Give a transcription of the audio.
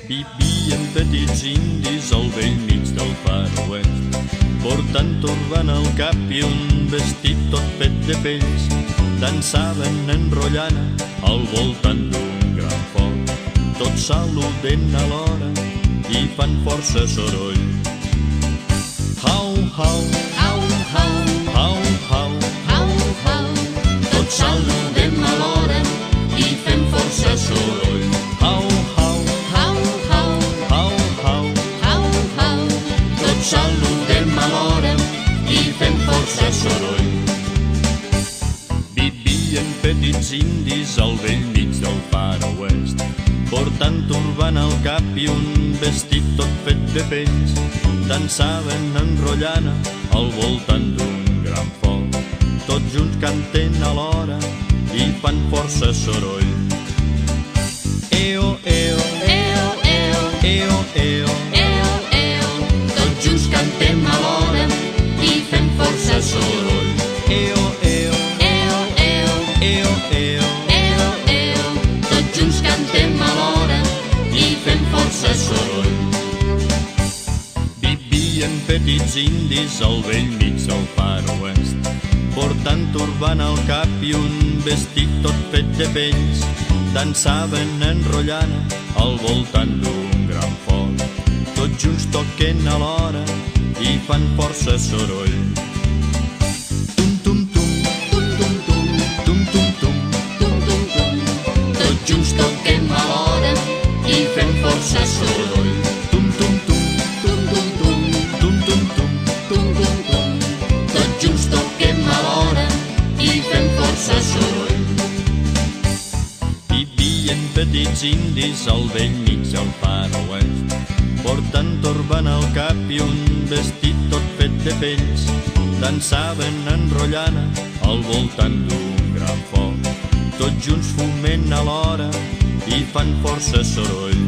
Vivien petits indis al vell mig del Far West, portant turbant al cap i un vestit tot fet de pells. Dansaven enrotllant al voltant d'un gran foc, tots saluden alhora i fan força soroll. Hau, hau, Hau, hau, hau, hau, hau, hau, tots saluden alhora i fem força soroll. Hau, hau, hau, hau, hau, hau, hau, hau, tots saludem alhora i fem força soroll. Vivien petits indis al vell mig del Far West, portant turbant al cap i un vestit tot fet de pells. Dansaven enrotllant al voltant d'un gran foc, tots junts canten alhora i fan força soroll. Eo, eo, eo, eo, eo, eo, eo, eo, tots junts cantem alhora i fem força soroll. Eo, eo, eo, eo, eo, eo, eo, eo, tots junts cantem alhora i fem força soroll. Vivien petits indis al vell mig del Far West, portant turbant al cap i un vestit tot fet de pells. Dansaven enrotllant al voltant d'un gran foc, tots junts toquen alhora i fan força soroll. Tum, tum, tum, tum, tum, tum, tum, tum, tum, tum, tum, tum, tots junts toquem alhora i fem força soroll. Tum, tum, tum, tum, tum, tum, tum, tum, tum, tum, tum, tum, tots junts toquem alhora i fem força soroll. Vivien petits indis al vell mig del Far West, portant turbant al cap i un vestit tot fet de pells. Dansaven enrotllant al voltant d'un gran foc, tots junts fumen alhora i fan força soroll.